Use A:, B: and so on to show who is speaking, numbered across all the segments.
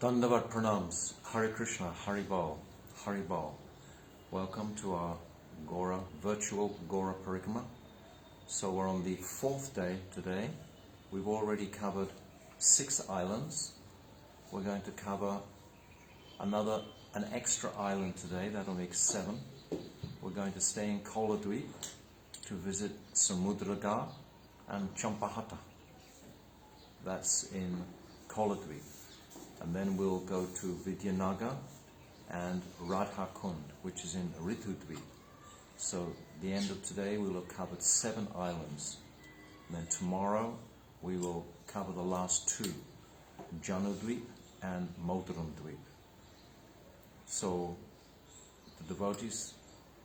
A: Dandavat Pranams, Hare Krishna, Hari Bol, Hari Bol. Welcome to our virtual Gora Parikrama. So we're on the fourth day today. We've already covered 6 islands. We're going to cover an extra island today, that'll make 7. We're going to stay in Koladvipa to visit Samudraga and Champahata. That's in Koladvipa. And then we'll go to Vidyanagar and Radhakund, which is in Rtudvipa. So at the end of today we'll have covered 7 islands. And then tomorrow we will cover the last 2, Janudvipa and Modrandvipa. So the devotees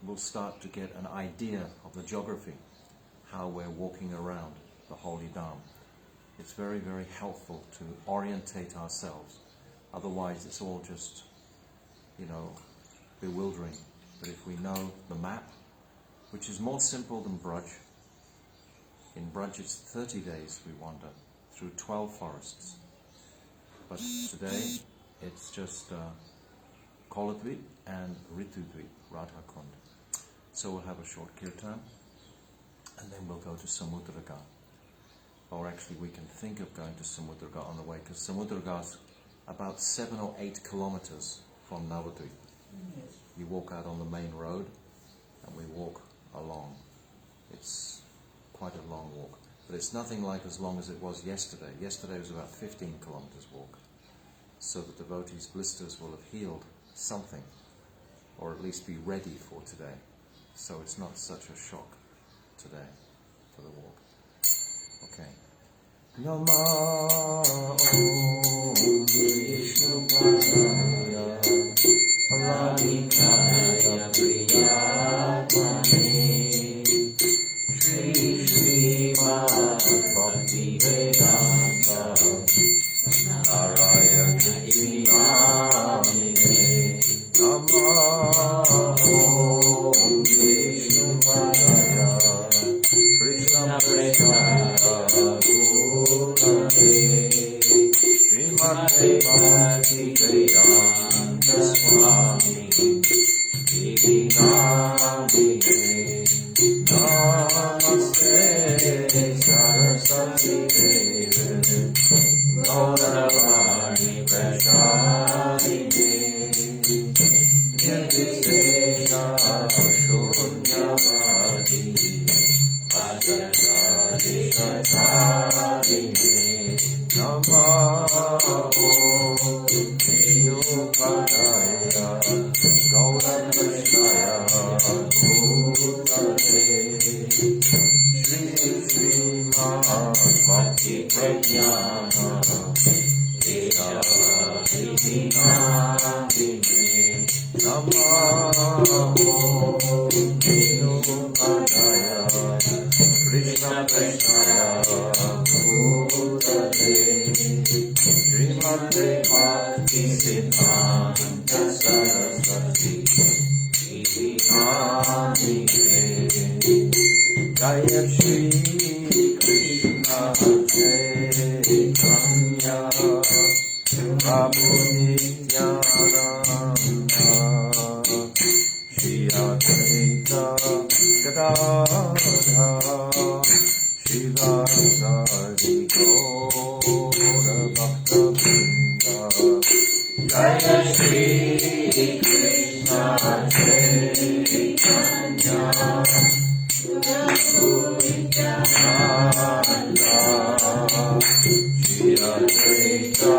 A: will start to get an idea of the geography, how we're walking around the holy Dham. It's very, very helpful to orientate ourselves. Otherwise it's all just, bewildering. But if we know the map, which is more simple than Braj. In Braj it's 30 days we wander through 12 forests. But today it's just Koladvipa and Rtudvipa, Radhakund. So we'll have a short kirtan and then we'll go to Samudraga. Or actually we can think of going to Samudraga on the way, because Samudraga's about 7 or 8 kilometers from Navadvipa. You walk out on the main road and we walk along. It's quite a long walk, but it's nothing like as long as it was yesterday. Yesterday was about 15 kilometers walk. So the devotees' blisters will have healed something, or at least be ready for today. So it's not such a shock today for the walk. Okay. Namah Om Vishnu Padaya Radhikaya Priyatmane Shri Shri Bhakti Vedanta Narayana Namine Namah Om Vishnu Padaya Krishna Prasaya Srimate Bhakti Vedanta Swami Iti Namine Namaste Saraswati Devi Gauravani Prasadine Nirvisesha Shunyavadi Ajayadi Shadhadine Namah Om Vishnu Padaya Gauravani Bhutale Shri Shri Bhakti Prajnana Eka Vidhi Namine Namah Om Vishnu Padaya Krishna Prasaya Bhutale Srimate Bhakti Siddhanta Saraswati Iti Namine Jaya Shri Krishna Chaitanya Prabhu Nityananda Shri Advaita Gadadhara Shivasadi Gaura Bhakta Vrinda Jaya Shri Krishna Chaitanya Prabhu Nityananda Shri Advaita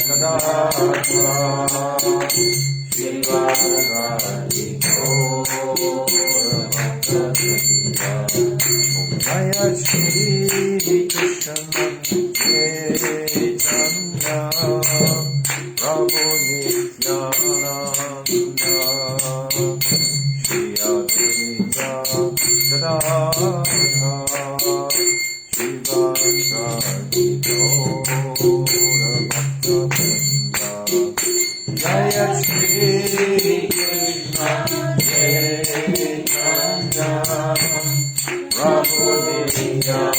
A: Gadadhara Shivasadi Gaura Bhakta Vrinda Jaya Shri Krishna Chaitanya Prabhu Nityananda Shri Advaita Gadadhara Shivasadi Gaura Bhakta Vrinda Jaya Shri Krishna Chaitanya Prabhu Nityananda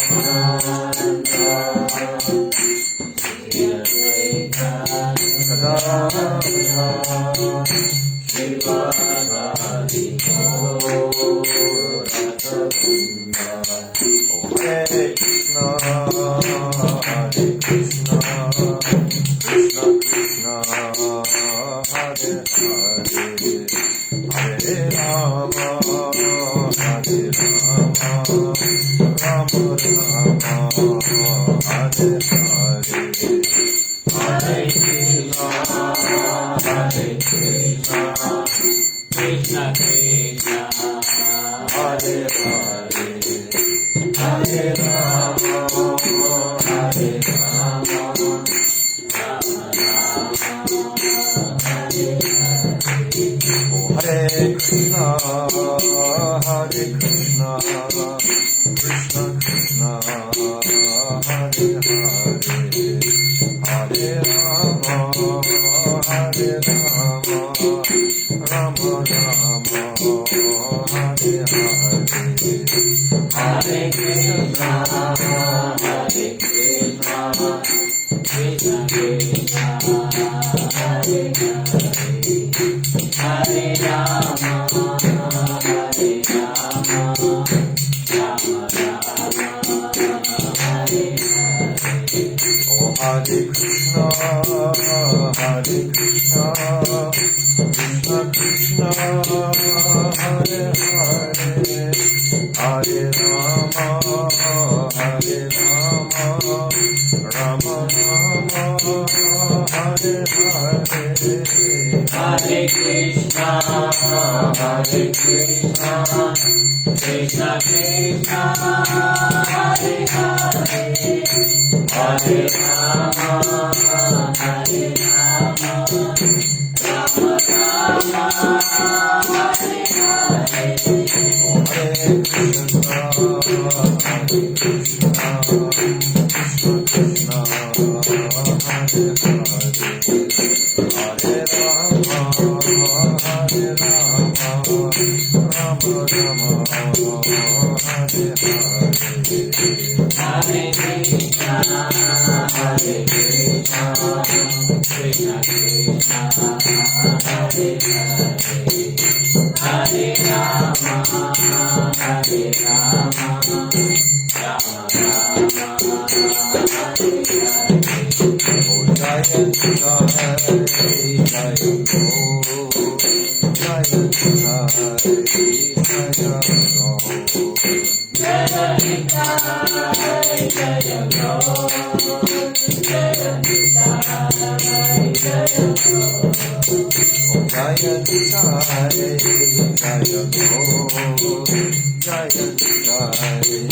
A: Shri Advaita Krishna, Krishna Krishna, Hare Hare, Hare Rama, Hare Rama, Rama Rama, Hare Hare, Hare Krishna, Hare Krishna, Krishna Krishna, Hare Hare, Hare Rama, Hare Rama, Rama Rama, Hare Hare. Oh, Hare Krishna, Hare Krishna, Krishna Krishna, Hare Hare, Hare Rama, Hare Rama, Rama Rama, Hare Hare, Hare Krishna, Hare Krishna, Krishna Krishna, Hare Hare, Hare Rama, Hare Rama, Rama Rama, Hare Hare. Oh, Hare Krishna, Hare Krishna, Krishna Krishna, Hare Hare, Hare Rama, Hare Rama, Rama Rama, Hare Hare, Hare Krishna, Hare Krishna, Krishna Krishna, Hare Hare, Hare Rama, Hare Rama, Rama Rama, Hare Hare, Hare Krishna, Hare Krishna, Krishna Krishna, Hare Hare, Hare Rama, Hare Rama, Rama Rama, Hare Hare, Hare Krishna, Hare Krishna, Krishna Krishna, Hare Hare, Hare Rama, Hare Rama, Rama Rama, Hare Hare. Oh, Jaya Jaya, Jaya Go, Jaya Jaya, Jaya Go, Jaya Jaya, Jaya Go, Jaya Jaya, Jaya Go. Oh, Jaya Jaya, Jaya Go, Jaya Jaya,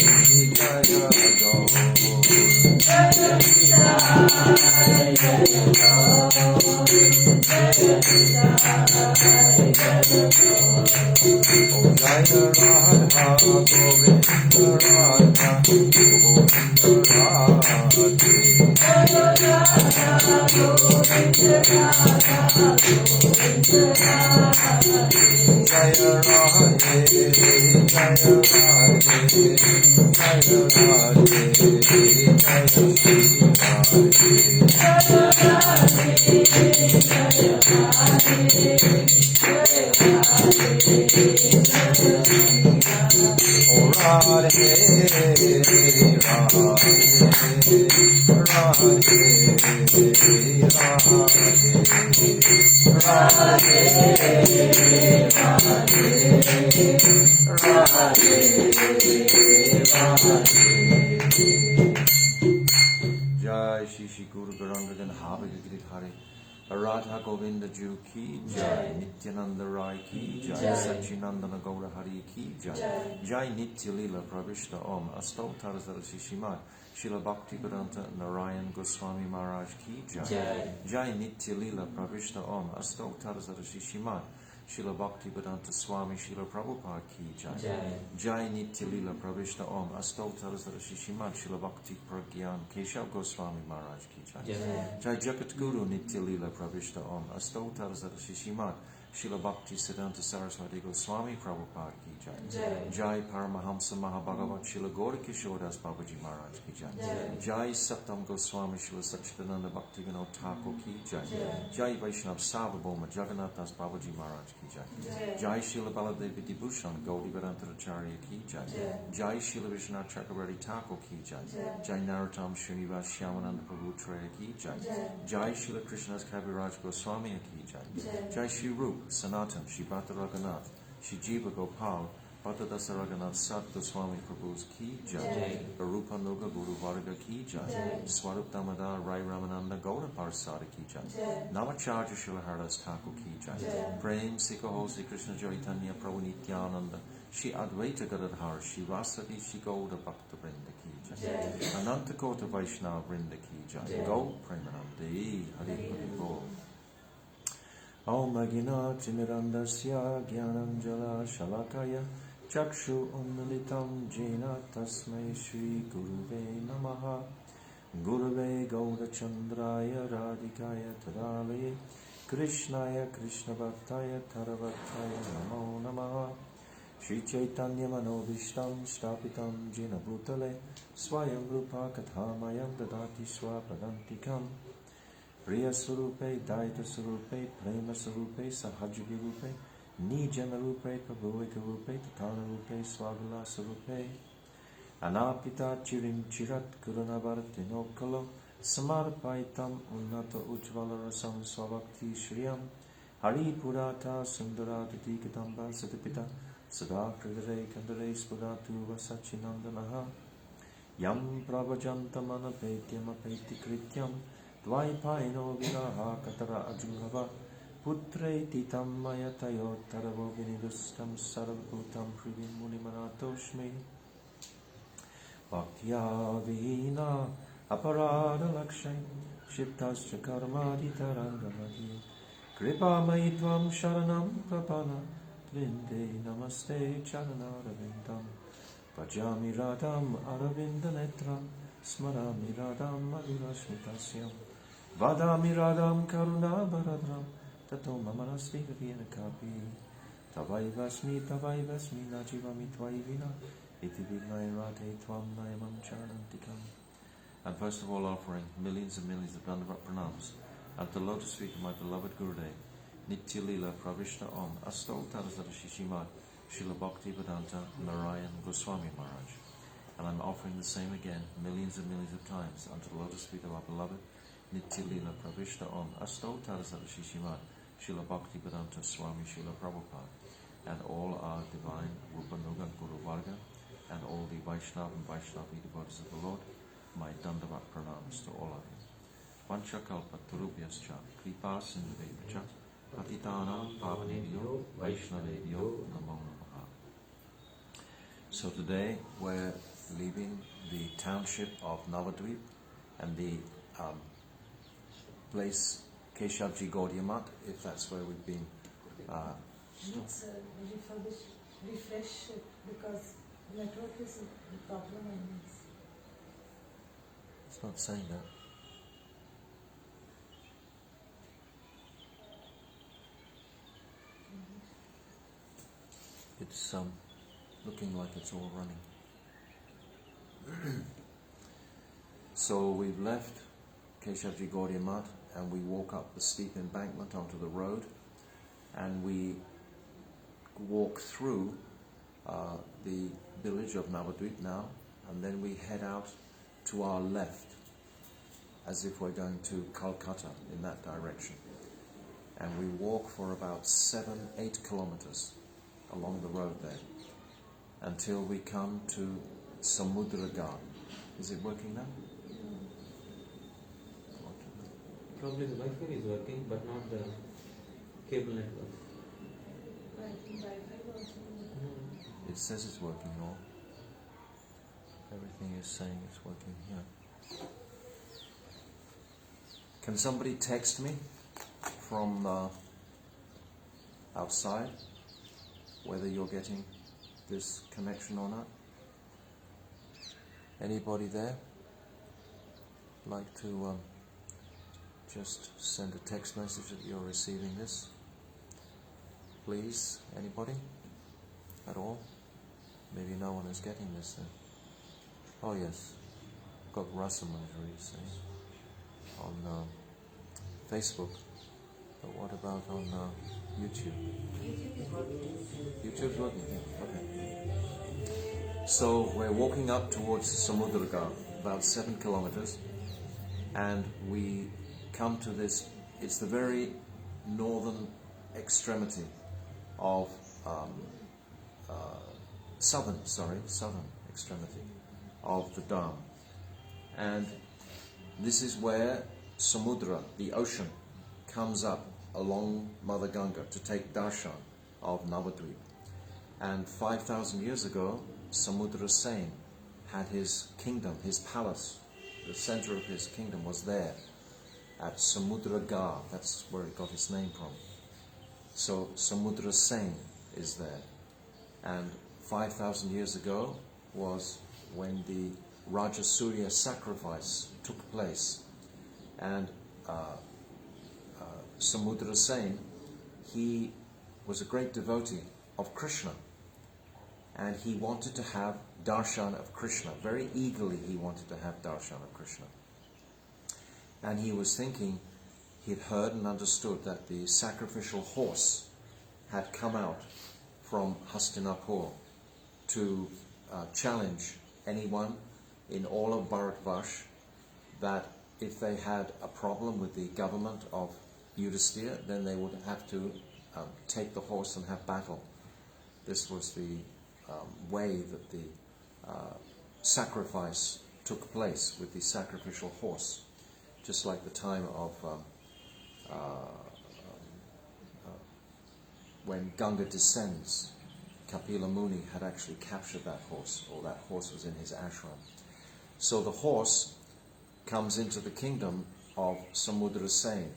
A: Jaya Go, Jaya Jaya, Jaya Go, Jaya Jaya, Jaya Go. Oh, Jaya Radha Govinda Radha Govinda Radha, Jaya Radha Govinda Radha Govinda Radha, Jaya Radhe, Jaya Radhe, Jaya Radhe, Jaya Shri Radhe, Jaya Radhe, Jaya Radhe, Jaya Radhe, Jaya Oh, Radhe, Radhe, Jai Shri Shri Guru Gauranga Habe Giri Hare, Radha Govinda Ju Ki Jai, Nityananda Rai Ki Jai, Sachinandana Gaura Hari Ki Jai, Jai Nitya Lila Pravishta Om, Asto Tarazara Shishimad, Srila Bhakti Vedanta Narayan Goswami Maharaj Ki Jai, Jai Nitya Lila Pravishta Om, Asto Tarazara Shishimad, Srila Bhakti Vedanta Swami Srila Prabhupada Ki Jai, Jai Nitya Lila Pravishta Om, Asto Tarazara Shishimad, Srila Bhakti Pragyan Keshav Goswami Maharaj Ki Jai, Jai Jagat Guru Nitya Lila Pravishta Om, Asto Tarazara Shishimad, Srila Bhakti Siddhanta Saraswati Goswami Prabhupada ki jai. Jai Paramahamsa Mahabhagavat Srila Gaura Kishodas Babaji Maharaj ki jai. Jai Satam Goswami Srila Sachidananda Bhaktivinoda Thakur ki jai. Jai Vaishnav Sarvabhauma Jagannath Das Babaji Maharaj ki jai. Jai Srila Baladevi Dibhushan Gaudi Vedantacharya ki jai. Jai Srila Vishwanath Chakravarti Thakur ki jai. Jai Narottam Srinivas Shyamananda Prabhu Traya ki jai. Jai Srila Krishnadas Kaviraj Goswami ki jai. Jai Shri Rup Sanatan Shri Bhatta Raghunath Shri Jiva Gopal Bhatta Dasa Raghunath Sat Goswami Prabhu's ki jai. Rupa Nuga Guru Varga ki jai. Swarup Damodar Rai Ramananda Gaura Parsada ki jai. Namacharya Srila Haridas Thakur ki jai. Prem Sikho Sri Krishna Chaitanya Prabhu Nityananda Shri Advaita Gadadhar Shri Vasadi Shri Gauda Bhakta Vrinda ki jai. Ananta Kota Vaishnava Vrinda ki jai. Gaur Premanande Hari Hari Bol. Om Agina Timirandasya Gyananjala Shalakaya Chakshu Unnalitam Jena Tasmai Shri Guruve Namaha Guruve Gauda Chandraya Radhikaya Tadale Krishnaya Krishna Bhaktaya Taravataya Namo Namaha Shri Chaitanya Manobishtam Stapitam Jena Bhutale Swayam Rupa Kathamayam Dadati Swapadantikam Priya Surupe, Daita Surupe, Prema Surupe, Sahajavi Rupe, Nijana Rupe, Prabhuika Rupe, Tatana Rupe, Swagala Surupe, Anapita Chirim Chirat Kurunavarat Nokalo, Samarpaitam Unnata Ujvala Rasam Swabhakti Shriyam, Hari Purata Sundaraditi Katamba Satapita, Sada Kridare Kandare Spudatu Vasachinandanaha, Yam Pravajantamana Petyam Apeti Krityam, Dvaipaino Viraha Katara Ajungava Putre Titam Mayatayo Taravo Vinidustam Sarvabhutam Privim Munimanatoshme Bhaktya Vihina Aparada Lakshay Shiptascha Karmadi Tarangamadi Kripa Maitvam Sharanam Prapana Tvinde Namaste Charanaravintam Bhajami Radham Aravinda Netram Smarami Radham Madhurashmitasyam Vadami Radham Karuna Baradram Tato Mamanasti Gavina Kapi Tavai Vasmi Najivami Tvaivina Iti Vignai Rate Tvam Nayamam Chanantikam. And first of all, offering millions and millions of Dandavat pranams at the lotus feet of my beloved Gurudev, Nitya Leela Pravishta Om Asto Tadasada Shishimad Srila Bhakti Vedanta Narayan Goswami Maharaj. And I'm offering the same again millions and millions of times unto the lotus feet of our beloved Nitya Leela Pravishta Om Asto Tadasada Shishimad Srila Bhakti Vedanta Swami Srila Prabhupada, and all our divine Rupa Nuga Guru Varga and all the Vaishnava and Vaishnavi devotees of the Lord. My Dandavat pranams to all of you. Vanchakalpa Turubhyascha Kripa Sindhudevacha Patitanam Pavanebhyo Vaishnavebhyo Namo Namaha. So today we're leaving the township of Navadvip and the place Keshavji Gaudiya Math, if that's where we've been.
B: Let's refresh it because network is a problem and
A: it's not saying that. It's looking like it's all running. So we've left Keshavji Gaudiya Math and we walk up the steep embankment onto the road, and we walk through the village of Navadvip now, and then we head out to our left as if we're going to Calcutta in that direction. And we walk for about 7-8 kilometers along the road there until we come to Samudra Garden. Is it working now?
C: Probably the Wi-Fi is working, but not the cable network.
A: It says it's working, all. Everything is saying it's working here. Can somebody text me from outside whether you're getting this connection or not? Anybody there like to just send a text message that you're receiving this? Please, anybody? At all? Maybe no one is getting this then. Oh yes, got Rasa Manjari saying on Facebook. But what about on YouTube?
D: YouTube is working.
A: YouTube's working, yeah. Okay. So we're walking up towards Samudraga, about 7 kilometers, and we come to this. It's the very northern extremity of southern extremity of the Dam, and this is where Samudra, the ocean, comes up along Mother Ganga to take darshan of Navadvip. And 5,000 years ago, Samudra Sen had his kingdom, his palace. The center of his kingdom was there at Samudragar. That's where it got its name from. So Samudra Sen is there. And 5,000 years ago was when the Rajasurya sacrifice took place. And Samudra Sen, he was a great devotee of Krishna. And he wanted to have darshan of Krishna. Very eagerly he wanted to have darshan of Krishna. And he was thinking, he'd heard and understood that the sacrificial horse had come out from Hastinapur to challenge anyone in all of Bharatvash, that if they had a problem with the government of Yudhisthira, then they would have to take the horse and have battle. This was the way that the sacrifice took place with the sacrificial horse, just like the time of when Ganga descends. Kapila Muni had actually captured that horse, or that horse was in his ashram. So the horse comes into the kingdom of Samudra Sen,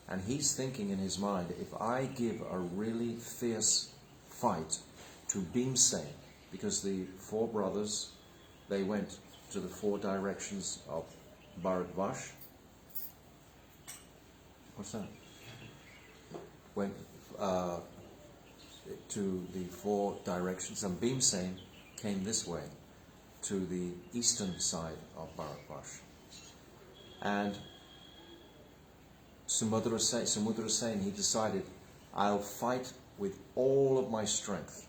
A: and he's thinking in his mind, if I give a really fierce fight to Bhimsen, because the four brothers, they went to the four directions of Bharatvash. What's that? Went to the four directions, and Bhimsen came this way to the eastern side of Bharatvash. And Samudra Sen, he decided, I'll fight with all of my strength.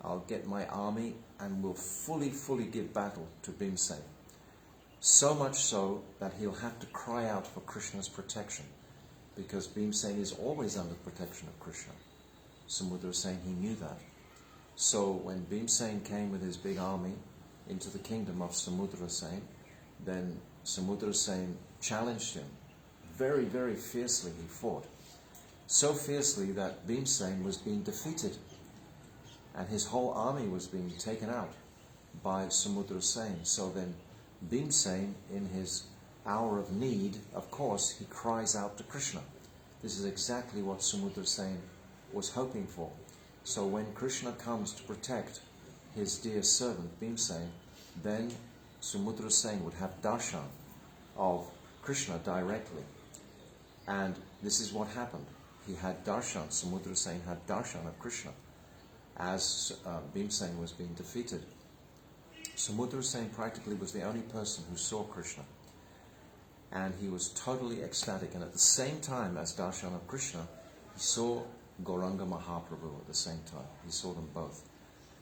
A: I'll get my army and will fully give battle to Bhimsen. So much so that he'll have to cry out for Krishna's protection, because Bhimsen is always under protection of Krishna. Samudra Sen, he knew that. So when Bhimsen came with his big army into the kingdom of Samudra Sen, then Samudra Sen challenged him. Very fiercely he fought. So fiercely that Bhimsen was being defeated, and his whole army was being taken out by Samudra Sen. So then Bhimsen, in his hour of need, of course, he cries out to Krishna. This is exactly what Samudra Sen was hoping for. So when Krishna comes to protect his dear servant Bhimsen, then Samudra Sen would have darshan of Krishna directly. And this is what happened. He had darshan, Samudra Sen had darshan of Krishna as Bhimsen was being defeated. Samudra Sen practically was the only person who saw Krishna. And he was totally ecstatic. And at the same time as darshan of Krishna, he saw Gauranga Mahaprabhu at the same time. He saw them both.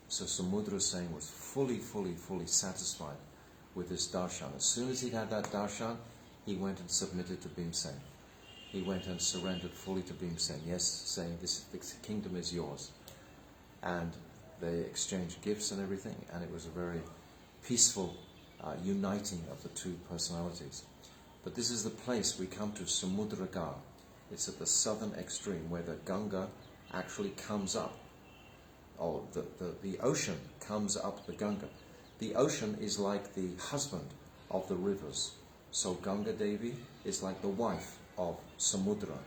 A: So Samudra Sen was fully satisfied with this darshan. As soon as he had that darshan, he went and submitted to Bhimsen. He went and surrendered fully to Bhimsen, yes, saying, this kingdom is yours. And they exchanged gifts and everything, and it was a very peaceful uniting of the two personalities. But this is the place we come to, Samudragar. It's at the southern extreme where the Ganga actually comes up. Or the ocean comes up the Ganga. The ocean is like the husband of the rivers. So Ganga Devi is like the wife of Samudra.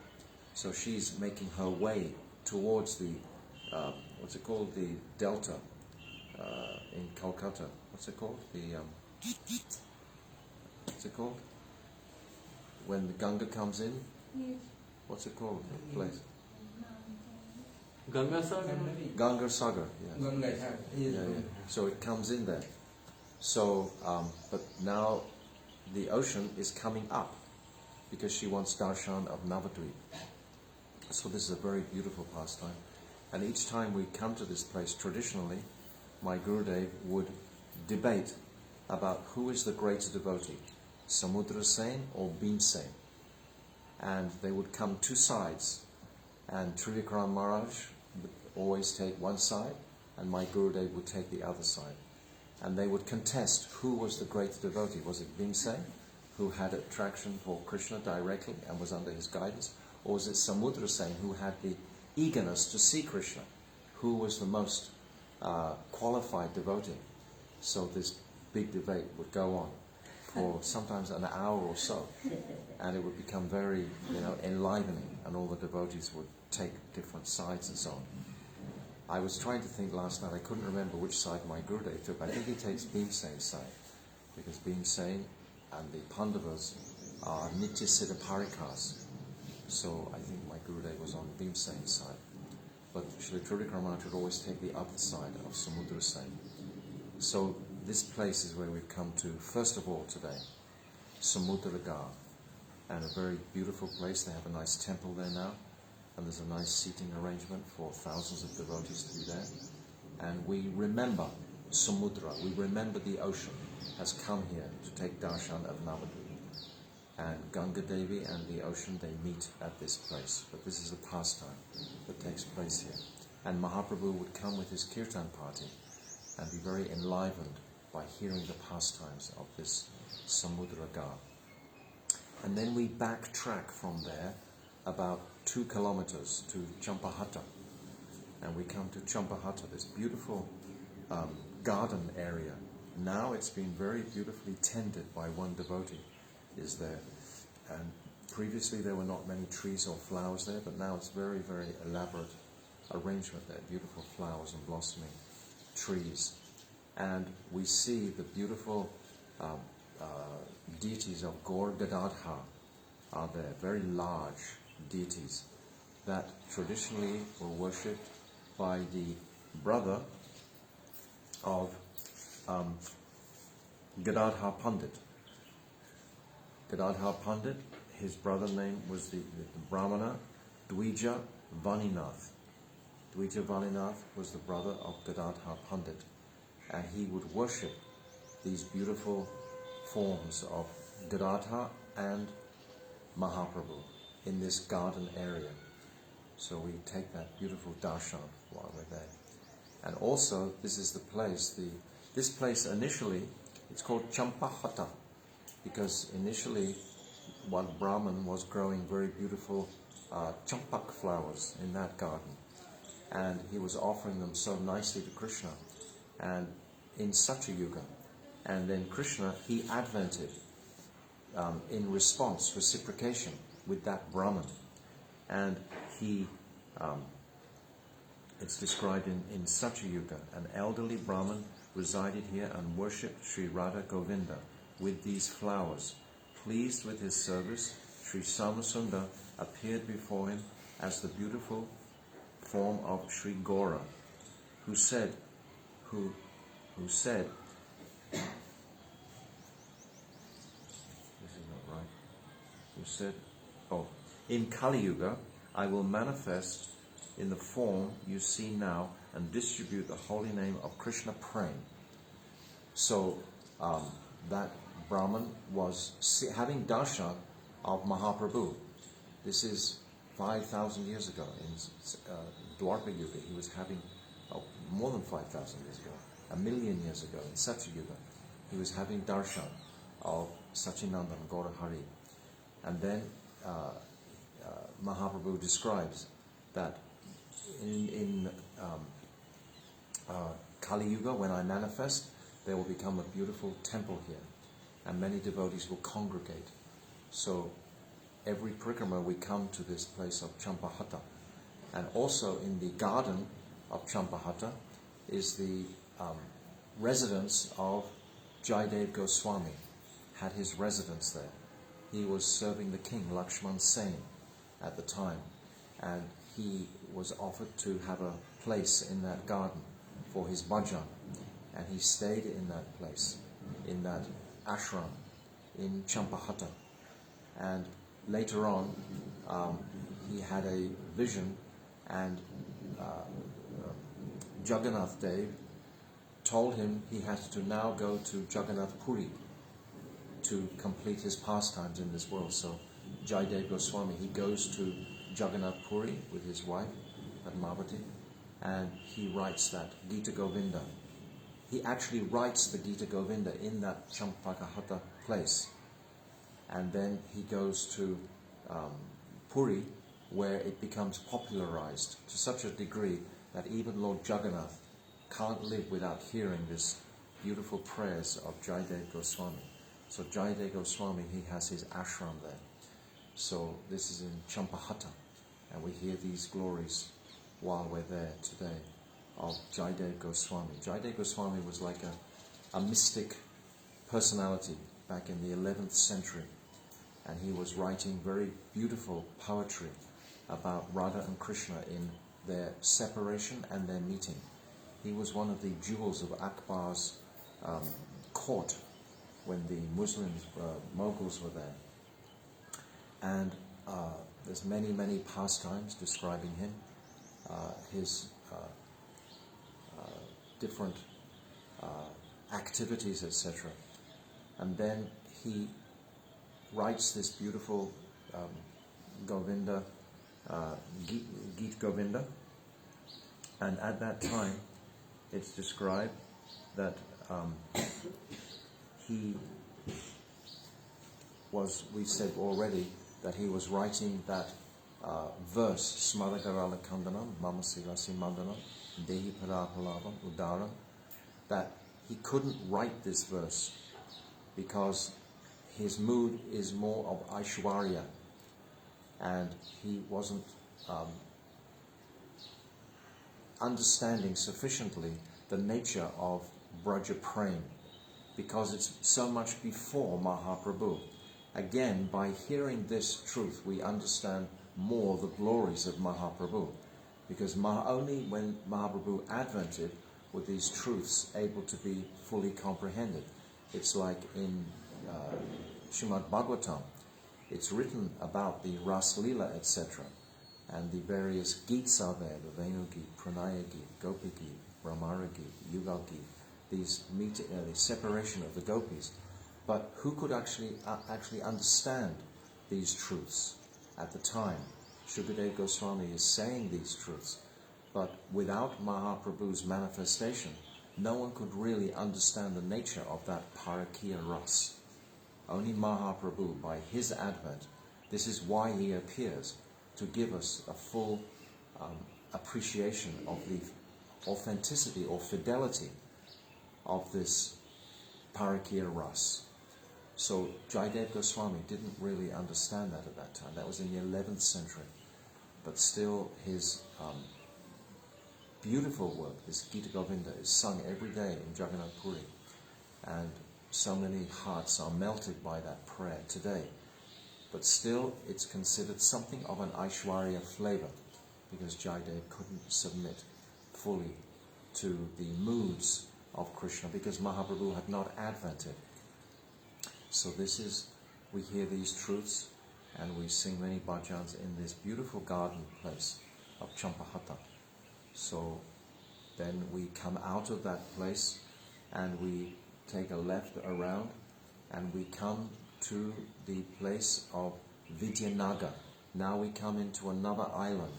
A: So she's making her way towards the, what's it called, the delta in Calcutta. What's it called? What's it called? When the Ganga comes in?
B: Yes.
A: What's it called? The place?
C: Ganga Sagar?
A: Ganga Sagar. Yeah.
D: Ganga Sagar. Yes.
A: Yeah, yeah. So it comes in there. So, but now the ocean is coming up because she wants darshan of Navadvip. So this is a very beautiful pastime. And each time we come to this place, traditionally, my Gurudev would debate about who is the greater devotee, Samudra Sen or Bhimsen. And they would come two sides. And Trivikram Maharaj would always take one side, and my Gurudev would take the other side. And they would contest who was the greater devotee. Was it Bhimsen, who had attraction for Krishna directly and was under his guidance? Or was it Samudra Sen, who had the eagerness to see Krishna? Who was the most qualified devotee? So this big debate would go on for sometimes an hour or so. And it would become very, enlivening, and all the devotees would take different sides and so on. I was trying to think last night, I couldn't remember which side my Gurudev took. I think he takes Bhimsen's side, because Bhimsen and the Pandavas are Nitya Siddha Parikas. So I think my Gurudev was on Bhimsen's side. But Srila Trivikram Maharaj would always take the other side of Samudra Sen. So this place is where we've come to, first of all today, Samudragar. And a very beautiful place. They have a nice temple there now. And there's a nice seating arrangement for thousands of devotees to be there. And we remember Samudra, we remember the ocean has come here to take darshan of Navadvip. And Ganga Devi and the ocean, they meet at this place. But this is a pastime that takes place here. And Mahaprabhu would come with his kirtan party and be very enlivened by hearing the pastimes of this Samudragar. And then we backtrack from there about 2 kilometers to Champahata. And we come to Champahata, this beautiful garden area. Now it's been very beautifully tended by one devotee is there. And previously there were not many trees or flowers there, but now it's very, very elaborate arrangement there. Beautiful flowers and blossoming trees. And we see the beautiful deities of Gaur Gadadhar are there, very large deities that traditionally were worshipped by the brother of Gadadhar Pandit. Gadadhar Pandit, his brother name was the Brahmana Dvija Vaninath. Dvija Vaninath was the brother of Gadadhar Pandit, and he would worship these beautiful forms of Gadadhar and Mahaprabhu in this garden area. So we take that beautiful darshan while we're there. And also, this is the place, this place initially, it's called Champahata, because initially one Brahman was growing very beautiful champak flowers in that garden. And he was offering them so nicely to Krishna, and in Satyayuga. And then Krishna, he advented in response, reciprocation with that Brahman. And he, it's described in Satyayuga, an elderly Brahman resided here and worshipped Sri Radha Govinda with these flowers. Pleased with his service, Sri Samasunda appeared before him as the beautiful form of Sri Gaura, who said, this is not right, who said, in Kali Yuga, I will manifest in the form you see now and distribute the holy name of Krishna Prem. So that Brahman was having darshan of Mahaprabhu. This is 5,000 years ago in Dwarka Yuga. He was having, more than 5,000 years ago, 1,000,000 years ago in Satyayuga, he was having darshan of Sachinandan Gaurahari. And then Mahaprabhu describes that in Kali Yuga, when I manifest, there will become a beautiful temple here, and many devotees will congregate. So every parikrama we come to this place of Champahata. And also in the garden of Champahata is the residence of Jayadev Goswami, had his residence there. He was serving the king, Lakshman Sen, at the time. And he was offered to have a place in that garden for his bhajan, and he stayed in that place, in that ashram, in Champahatta. And later on, he had a vision, and Jagannath Dev told him he has to now go to Jagannath Puri to complete his pastimes in this world. So Jayadev Goswami, he goes to Jagannath Puri with his wife, Padmavati, and he writes that Gita Govinda. He actually writes the Gita Govinda in that Champakahatta place. And then he goes to Puri, where it becomes popularized to such a degree that even Lord Jagannath can't live without hearing this beautiful prayers of Jayadev Goswami. So Jayadev Goswami, he has his ashram there. So this is in Champahatta, and we hear these glories while we're there today of Jayadev Goswami. Jayadev Goswami was like a mystic personality back in the 11th century, and he was writing very beautiful poetry about Radha and Krishna in their separation and their meeting. He was one of the jewels of Akbar's court when the Muslims, Mughals were there. And there's many pastimes describing him, his different activities, etc. And then he writes this beautiful Govinda, Geet Govinda, and at that time it's described that he was, we said already, that he was writing that verse, Smadagarala Kandanam, Mama Silasi Mandanam, Dehi Parapalavam, Udaram, that he couldn't write this verse because his mood is more of Aishwarya, and he wasn't understanding sufficiently the nature of Braja Prem, because it's so much before Mahaprabhu. Again, by hearing this truth, we understand more the glories of Mahaprabhu, because only when Mahaprabhu advented were these truths able to be fully comprehended. It's like in Srimad Bhagavatam, it's written about the Ras Leela, etc., and the various Geets are there, the Venu Geet, Pranaya Geet, Gopi Geet, Brahmara Geet, Yugal Geet, these the separation of the gopis. But who could actually understand these truths at the time? Shukadeva Goswami is saying these truths, but without Mahaprabhu's manifestation, no one could really understand the nature of that Parakiya Ras. Only Mahaprabhu, by his advent, this is why he appears, to give us a full appreciation of the authenticity or fidelity of this Parakiya Ras. So Jayadev Goswami didn't really understand that at that time. That was in the 11th century. But still his beautiful work, this Gita Govinda, is sung every day in Jagannath Puri. And so many hearts are melted by that prayer today. But still it's considered something of an Aishwarya flavor, because Jayadev couldn't submit fully to the moods of Krishna, because Mahaprabhu had not advented. So we hear these truths, and we sing many bhajans in this beautiful garden place of Champahatta. So then we come out of that place, and we take a left around, and we come to the place of Vidyanagar. Now we come into another island.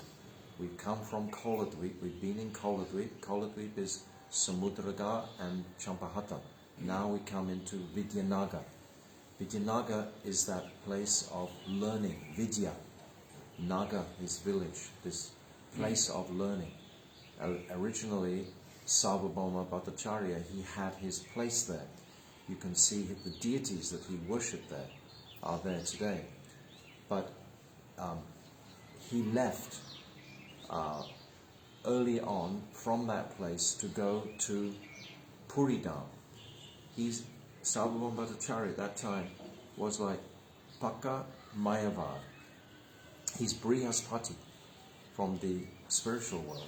A: We've come from Koladvipa. We've been in Koladvipa. Koladvipa is Samudragar and Champahatta. Now we come into Vidyanagar. Vidyanagar is that place of learning, Vidya. Naga, his village, this place of learning. Originally, Sarvabhauma Bhattacharya, he had his place there. You can see the deities that he worshipped there are there today. But he left early on from that place to go to Puridam. Sarvabhauma Bhattacharya at that time was like Paka Mayavad. He's Brihaspati. from the spiritual world,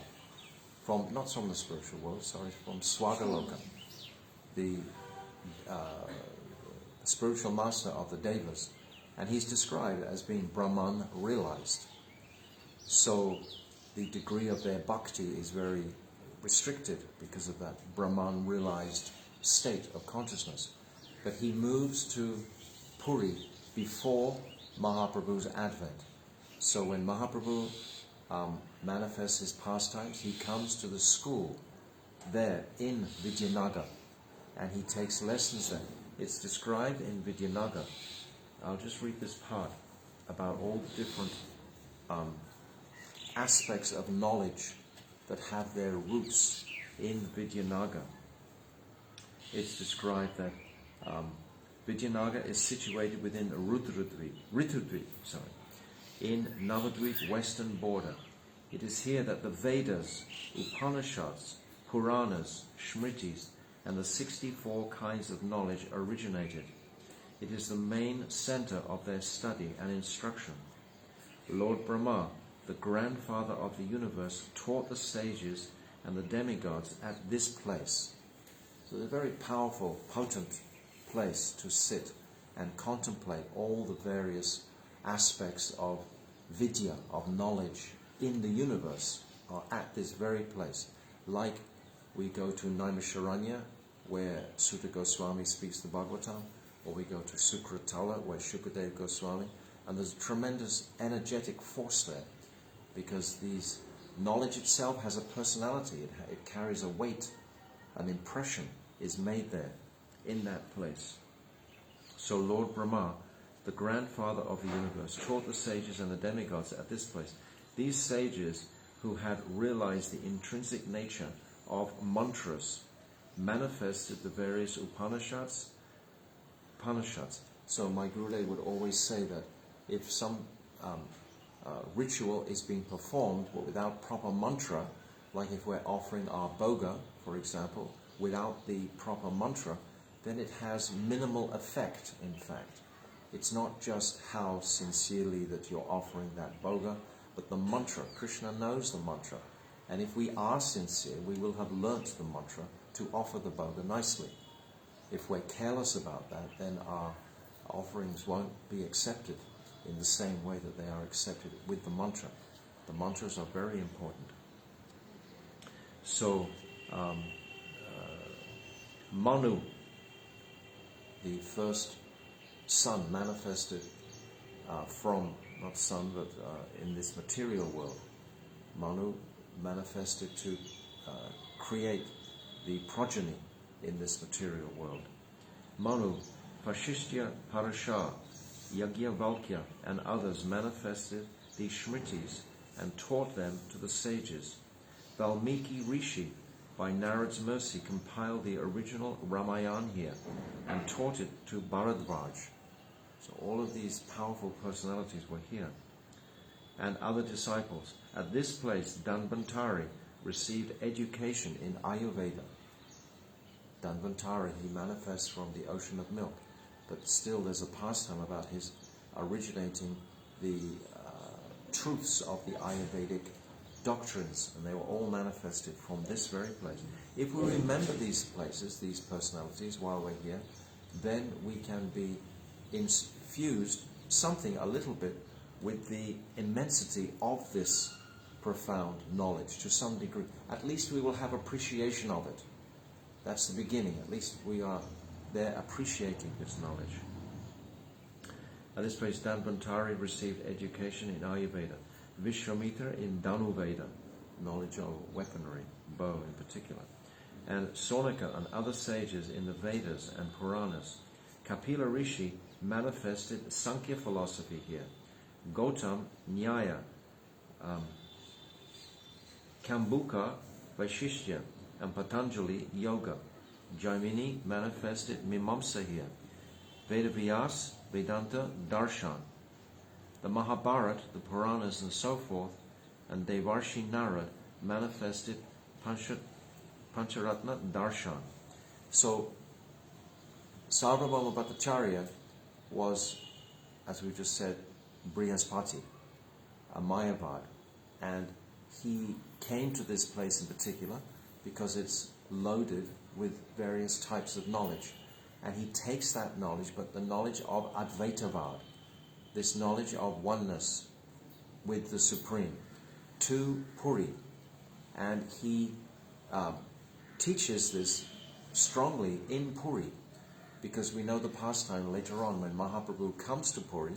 A: from Swagaloka, the spiritual master of the Devas, and he's described as being Brahman realized. So the degree of their bhakti is very restricted because of that Brahman realized state of consciousness. But he moves to Puri before Mahaprabhu's advent. So when Mahaprabhu manifests his pastimes, he comes to the school there in Vidyanagar, and he takes lessons there. It's described in Vidyanagar. I'll just read this part about all the different aspects of knowledge that have their roots in Vidyanagar. It's described that Vidyanagar is situated within Rtudvipa, in Navadvip western border. It is here that the Vedas, Upanishads, Puranas, Smritis, and the 64 kinds of knowledge originated. It is the main center of their study and instruction. Lord Brahma, the grandfather of the universe, taught the sages and the demigods at this place. So it's a very powerful, potent place to sit and contemplate all the various aspects of vidya, of knowledge in the universe, are at this very place. Like we go to Naimisharanya, where Sutta Goswami speaks the Bhagavatam, or we go to Sukratala, where Shukadeva Goswami, and there's a tremendous energetic force there, because these knowledge itself has a personality, it carries a weight, an impression is made there, in that place. So Lord Brahma, the grandfather of the universe, taught the sages and the demigods at this place. These sages, who had realized the intrinsic nature of mantras, manifested the various Upanishads. So my Gurudev would always say that if some ritual is being performed but without proper mantra, like if we're offering our bhoga, for example, without the proper mantra, then it has minimal effect, in fact. It's not just how sincerely that you're offering that bhoga, but the mantra. Krishna knows the mantra. And if we are sincere, we will have learnt the mantra to offer the bhoga nicely. If we're careless about that, then our offerings won't be accepted in the same way that they are accepted with the mantra. The mantras are very important. So, Manu, the first sun manifested from, not sun, but in this material world, Manu manifested to create the progeny in this material world. Manu, Vashishtya, Parasha, Yajnavalkya, and others manifested the Smritis and taught them to the sages. Valmiki Rishi, by Narad's mercy, compiled the original Ramayana here and taught it to Bharadvaj. So all of these powerful personalities were here. And other disciples. At this place, Dhanvantari received education in Ayurveda. Dhanvantari, he manifests from the ocean of milk, but still there's a pastime about his originating the truths of the Ayurvedic doctrines, and they were all manifested from this very place. If we remember these places, these personalities, while we're here, then we can be infused something a little bit with the immensity of this profound knowledge to some degree. At least we will have appreciation of it. That's the beginning. At least we are there appreciating this knowledge. At this place, Dhanvantari received education in Ayurveda, Vishwamitra in Dhanuveda, knowledge of weaponry, bow in particular, and Sonaka and other sages in the Vedas and Puranas. Kapila Rishi manifested Sankhya philosophy here. Gautam, Nyaya, Kambuka, Vaishishya, and Patanjali, Yoga. Jaimini manifested Mimamsa here. Vedavyas, Vedanta, Darshan. The Mahabharata, the Puranas and so forth, and Devarshi Narad manifested Pancharatna Darshan. So, Sarvabhauma Bhattacharya was, as we just said, Brihaspati, a Mayavad, And he came to this place in particular because it's loaded with various types of knowledge. And he takes that knowledge, but the knowledge of Advaitavad, this knowledge of oneness with the Supreme, to Puri. And he teaches this strongly in Puri, because we know the pastime later on when Mahaprabhu comes to Puri,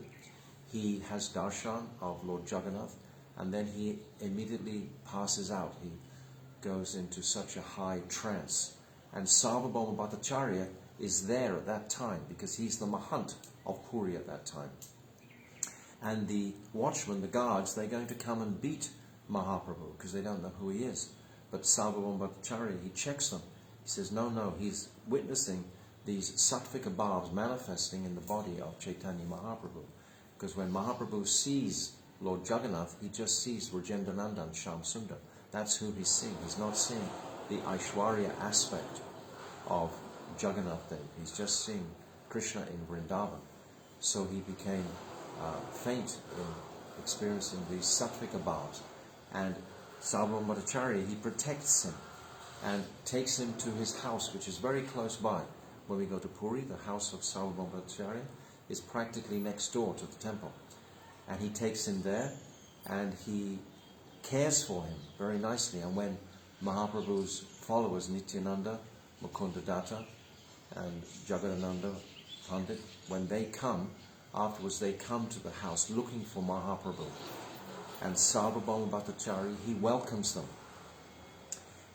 A: he has darshan of Lord Jagannath, and then he immediately passes out. He goes into such a high trance. And Sarvabhauma Bhattacharya is there at that time because he's the Mahant of Puri at that time. And the watchmen, the guards, they're going to come and beat Mahaprabhu because they don't know who he is. But Sarvabhauma Bhattacharya, he checks them. He says, no, he's witnessing these sattvika bhavs manifesting in the body of Chaitanya Mahaprabhu. Because when Mahaprabhu sees Lord Jagannath, he just sees Rajendranandan Shyam Sundar. That's who he's seeing. He's not seeing the Aishwarya aspect of Jagannath Dev. He's just seeing Krishna in Vrindavan. So he became faint in experiencing these sattvika bhavs. And Sarvabhauma Bhattacharya, he protects him and takes him to his house, which is very close by. When we go to Puri, the house of Sarvabhauma Bhattacharya is practically next door to the temple. And he takes him there and he cares for him very nicely. And when Mahaprabhu's followers, Nityananda, Mukunda Datta and Jagadananda Pandit, when they come, afterwards they come to the house looking for Mahaprabhu. And Sarvabhauma Bhattacharya, he welcomes them.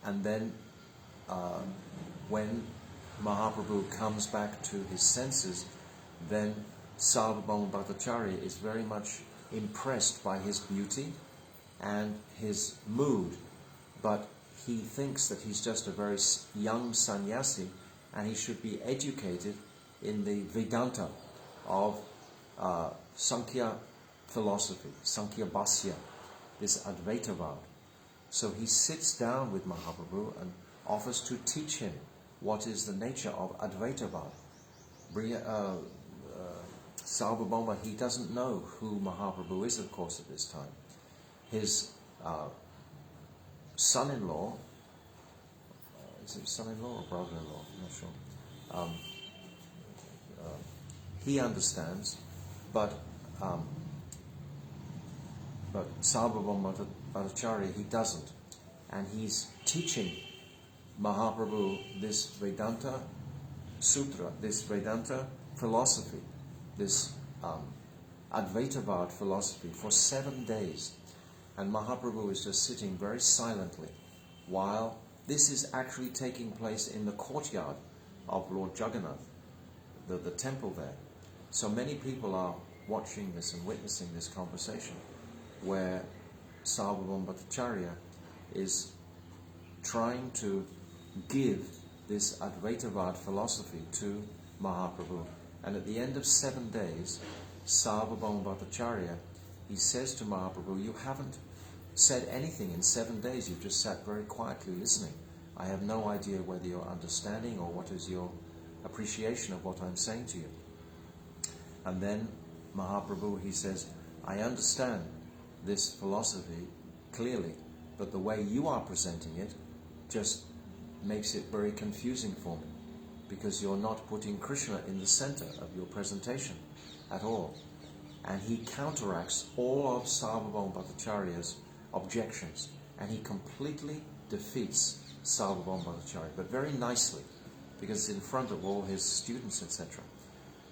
A: And then when Mahaprabhu comes back to his senses, then Sarvabhauma Bhattacharya is very much impressed by his beauty and his mood, but he thinks that he's just a very young sannyasi and he should be educated in the Vedanta of Sankhya philosophy, Sankhya Bhasya, this Advaitavad. So he sits down with Mahaprabhu and offers to teach him what is the nature of Advaitavad. Sarvabhauma, he doesn't know who Mahaprabhu is, of course, at this time. His son-in-law, is it son-in-law or brother-in-law? I'm not sure. He understands, but Sarvabhauma Bhattacharya, he doesn't. And he's teaching Mahaprabhu this Vedanta Sutra, this Vedanta philosophy, this Advaitavad philosophy for 7 days. And Mahaprabhu is just sitting very silently while this is actually taking place in the courtyard of Lord Jagannath, the temple there. So many people are watching this and witnessing this conversation where Sarvabhauma Bhattacharya is trying to give this Advaitavad philosophy to Mahaprabhu. And at the end of 7 days, Sarvabhauma Bhattacharya, he says to Mahaprabhu, you haven't said anything in 7 days, you've just sat very quietly listening. I have no idea whether you're understanding or what is your appreciation of what I'm saying to you. And then Mahaprabhu, he says, I understand this philosophy clearly, but the way you are presenting it just makes it very confusing for me, because you're not putting Krishna in the center of your presentation at all. And he counteracts all of Sarvabhauma Bhattacharya's objections, and he completely defeats Sarvabhauma Bhattacharya, but very nicely, because it's in front of all his students, etc.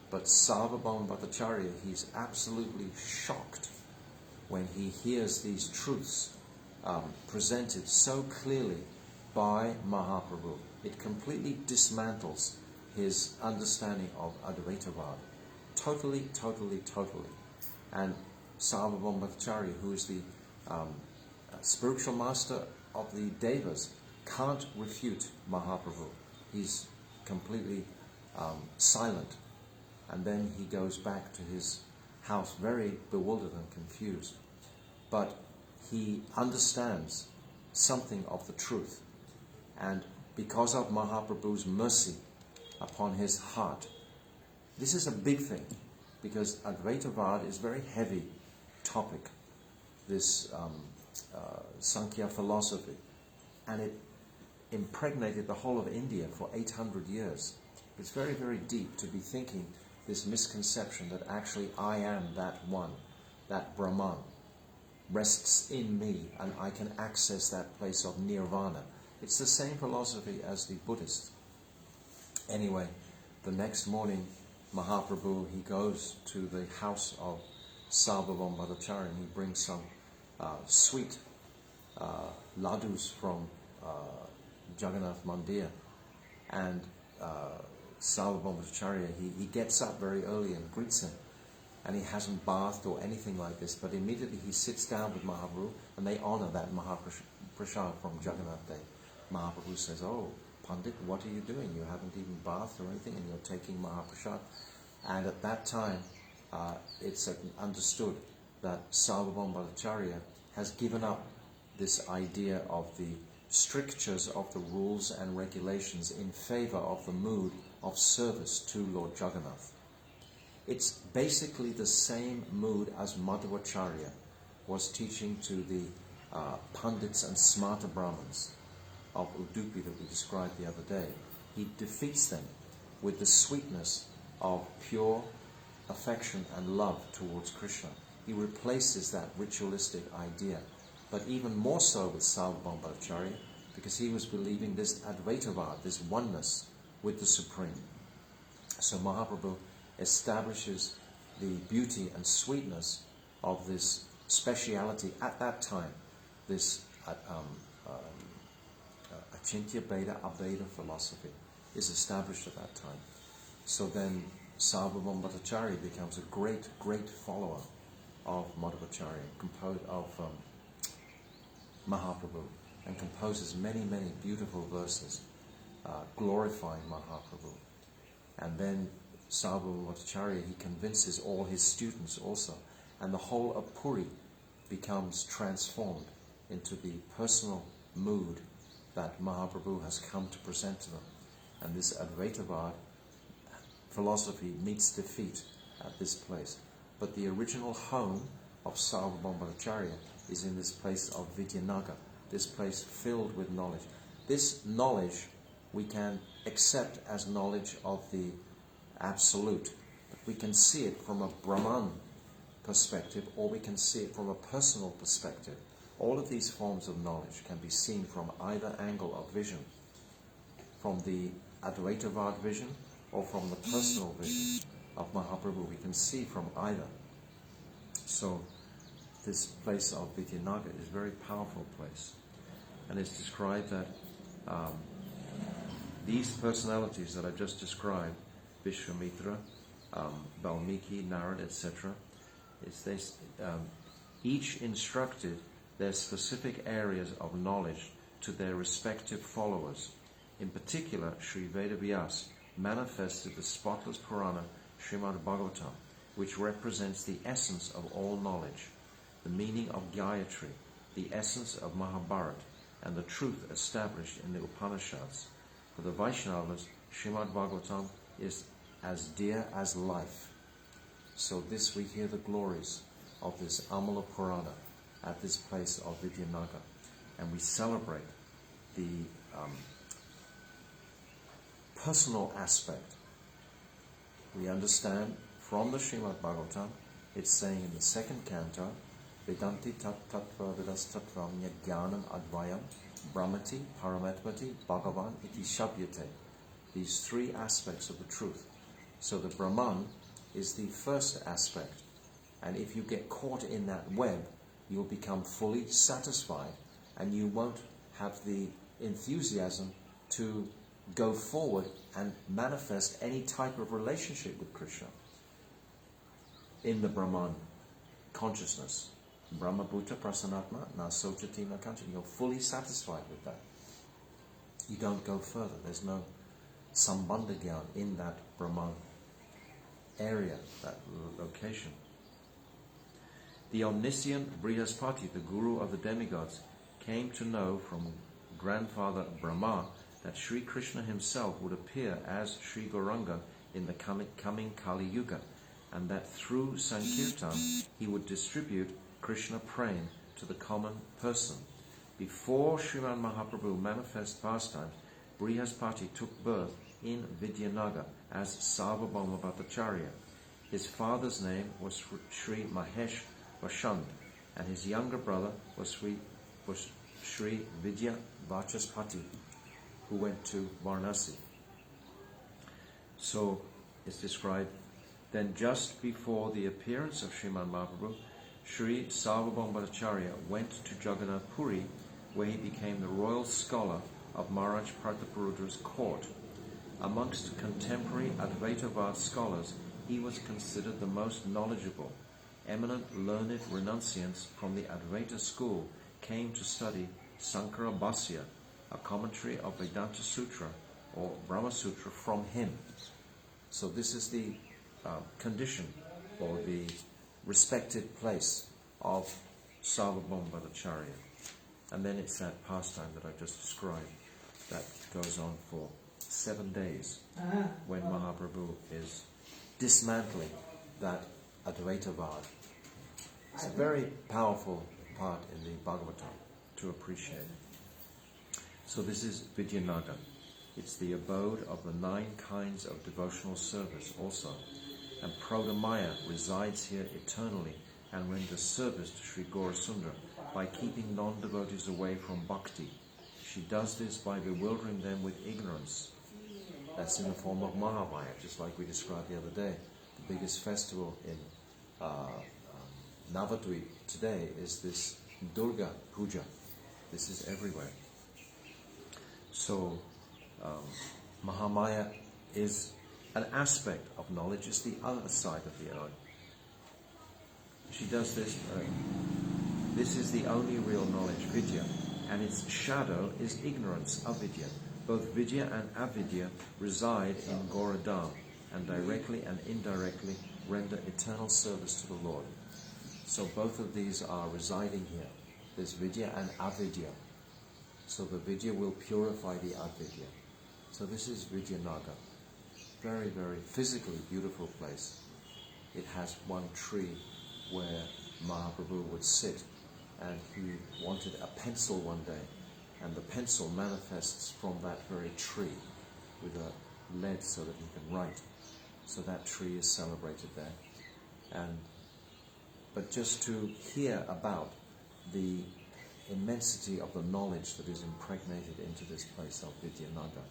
A: But Sarvabhauma Bhattacharya, he's absolutely shocked when he hears these truths presented so clearly by Mahaprabhu. It completely dismantles his understanding of Advaitavad. Totally. And Sarvabhauma Bhattacharya, who is the spiritual master of the Devas, can't refute Mahaprabhu. He's completely silent. And then he goes back to his house very bewildered and confused. But he understands something of the truth. And because of Mahaprabhu's mercy upon his heart, this is a big thing, because Advaitavad is a very heavy topic. This Sankhya philosophy, and it impregnated the whole of India for 800 years. It's very, very deep to be thinking this misconception that actually I am that one, that Brahman, rests in me and I can access that place of nirvana. It's the same philosophy as the Buddhists. Anyway, the next morning, Mahaprabhu, he goes to the house of Sarvabhauma Bhattacharya and he brings some sweet ladus from Jagannath Mandir. And Sarvabhauma Bhattacharya, he gets up very early and greets him. And he hasn't bathed or anything like this, but immediately he sits down with Mahaprabhu and they honor that Mahaprasad from Jagannath Day. Mahaprabhu says, "Oh, Pandit, what are you doing? You haven't even bathed or anything and you're taking Mahaprasad." And at that time, it's understood that Sarvabhauma Bhattacharya has given up this idea of the strictures of the rules and regulations in favor of the mood of service to Lord Jagannath. It's basically the same mood as Madhvacharya was teaching to the Pandits and Smarta Brahmins of Udupi that we described the other day. He defeats them with the sweetness of pure affection and love towards Krishna. He replaces that ritualistic idea, but even more so with Sarvabhauma Bhattacharya, because he was believing this Advaitavad, this oneness with the Supreme. So Mahaprabhu establishes the beauty and sweetness of this speciality at that time, this Achintya Bheda Abheda philosophy is established at that time. So then Sarvabhauma Bhattacharya becomes a great, great follower of Madhvacharya, composed of Mahaprabhu, and composes many, many beautiful verses glorifying Mahaprabhu. And then Sarvabhauma Bhattacharya, he convinces all his students also, and the whole of Puri becomes transformed into the personal mood that Mahaprabhu has come to present to them. And this Advaitavad philosophy meets defeat at this place. But the original home of Sarvabhauma Bhattacharya is in this place of Vidyanagar, this place filled with knowledge. This knowledge we can accept as knowledge of the absolute, but we can see it from a Brahman perspective, or we can see it from a personal perspective. All of these forms of knowledge can be seen from either angle of vision, from the Advaitavad vision or from the personal vision of Mahaprabhu. We can see from either. So this place of Vidyanagar is a very powerful place. And it's described that these personalities that I just described, Vishwamitra, Valmiki, Narad, etc., each instructed their specific areas of knowledge to their respective followers. In particular, Sri Vedavyas manifested the spotless Purana Srimad Bhagavatam, which represents the essence of all knowledge, the meaning of Gayatri, the essence of Mahabharata, and the truth established in the Upanishads. For the Vaishnavas, Srimad Bhagavatam is as dear as life. So this we hear the glories of this Amala Purana at this place of Vidyanagar, and we celebrate the personal aspect. We understand from the Srimad Bhagavatam, it's saying in the second canto, Vedanti tat tattva vidas tattvam jnanam advayam brahmati paramatmati bhagavan iti shabhyate. These three aspects of the truth. So the Brahman is the first aspect, and if you get caught in that web, you'll become fully satisfied and you won't have the enthusiasm to go forward and manifest any type of relationship with Krishna in the Brahman consciousness. Brahma Bhuta Prasanatma Na Sochati Na Kanchan. You're fully satisfied with that. You don't go further. There's no Sambandha Gyan in that Brahman area, that location. The omniscient Brihaspati, the guru of the demigods, came to know from grandfather Brahma that Sri Krishna himself would appear as Sri Gauranga in the coming Kali Yuga, and that through Sankirtan he would distribute Krishna praying to the common person. Before Sriman Mahaprabhu manifest pastimes, Brihaspati took birth in Vidyanagar as Sarvabhauma Bhattacharya. His father's name was Sri Mahesh Vashant, and his younger brother was Sri Vidya Vachaspati, who went to Varanasi. So it's described, then just before the appearance of Sriman Mahaprabhu, Sri Sarvabhauma Bhattacharya went to Jagannath Puri, where he became the royal scholar of Maharaj Prataparudra's court. Amongst contemporary Advaitavad scholars, he was considered the most knowledgeable. Eminent learned renunciants from the Advaita school came to study Sankara Bhasya, a commentary of Vedanta Sutra or Brahma Sutra from him. So this is the condition or the respected place of Sarvabhauma Bhattacharya. And then it's that pastime that I just described that goes on for 7 days when Mahaprabhu is dismantling that Advaitavad. It's a very powerful part in the Bhagavatam to appreciate. So this is Vidyanagar. It's the abode of the 9 kinds of devotional service also. And Prodamaya resides here eternally and renders service to Sri Gaurasundar by keeping non-devotees away from bhakti. She does this by bewildering them with ignorance. That's in the form of Mahamaya, just like we described the other day. The biggest festival in Navadvip today is this Durga Puja. This is everywhere. So Mahamaya is an aspect of knowledge, it's the other side of the eye. She does this. This is the only real knowledge, Vidya, and its shadow is ignorance, avidya. Both Vidya and Avidya reside in Gauradham and directly and indirectly render eternal service to the Lord. So both of these are residing here. There's Vidya and Avidya. So the Vidya will purify the Avidya. So this is Vidyanagar. Very, very physically beautiful place. It has one tree where Mahaprabhu would sit, and he wanted a pencil one day, and the pencil manifests from that very tree with a lead so that he can write. So that tree is celebrated there. But just to hear about the immensity of the knowledge that is impregnated into this place of Vidyanagar.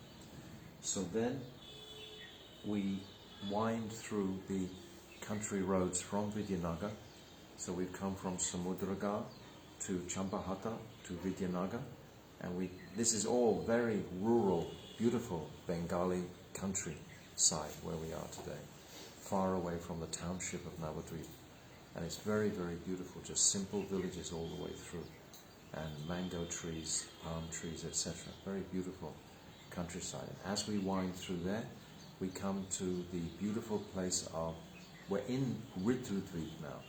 A: So then we wind through the country roads from Vidyanagar. So we've come from Samudragar to Champahata to Vidyanagar, and this is all very rural, beautiful Bengali countryside where we are today, far away from the township of Navadvip. And it's very, very beautiful, just simple villages all the way through, and mango trees, palm trees, etc. Very beautiful countryside. And as we wind through there, we come to the beautiful place of, we're in Rtudvipa now,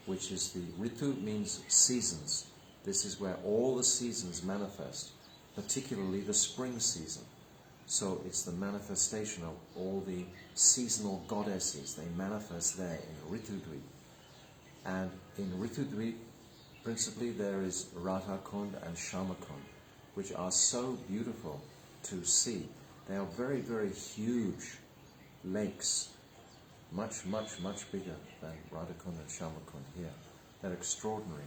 A: which is Ritu means seasons. This is where all the seasons manifest, particularly the spring season. So it's the manifestation of all the seasonal goddesses. They manifest there in Rtudvipa. And in Rtudvipa, principally there is Radhakund and Shamakund, which are so beautiful to see. They are very, very huge lakes, much, much, much bigger than Radhakund and Shamakund here. They're extraordinary.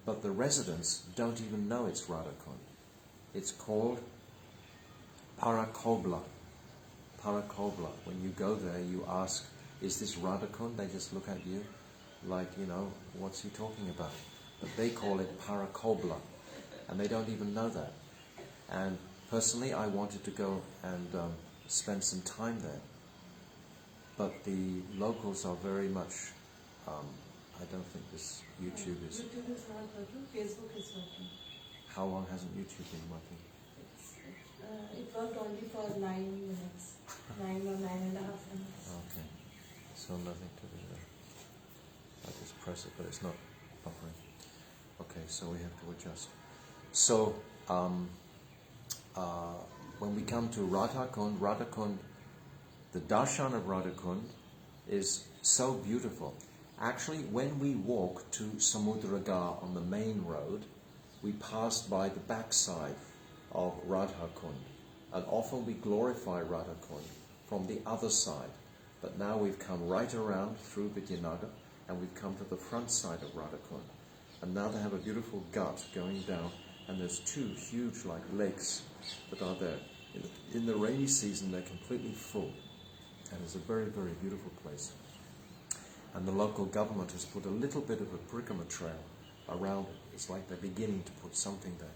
A: But the residents don't even know it's Radhakund. It's called Parakobla. Parakobla. When you go there, you ask, is this Radhakund? They just look at you like, what's he talking about? But they call it Parakobla, and they don't even know that. And personally, I wanted to go and spend some time there. But the locals are very much, I don't think this YouTube is...
B: YouTube is not working, Facebook is working.
A: How long hasn't YouTube been working?
B: It worked only for 9 minutes, 9 or 9.5 minutes.
A: Okay, so nothing to do there. I just press it, but it's not buffering. Okay, so we have to adjust. So, when we come to Radhakund, the darshan of Radhakund is so beautiful. Actually, when we walk to Samudragar on the main road, we passed by the backside of Radha Kund, and often we glorify Radha Kund from the other side. But now we've come right around through Vidyanagar, and we've come to the front side of Radha Kund. And now they have a beautiful gut going down, and there's two huge like lakes that are there. In the rainy season, they're completely full, and it's a very, very beautiful place. And the local government has put a little bit of a parikrama trail around it. It's like they're beginning to put something there.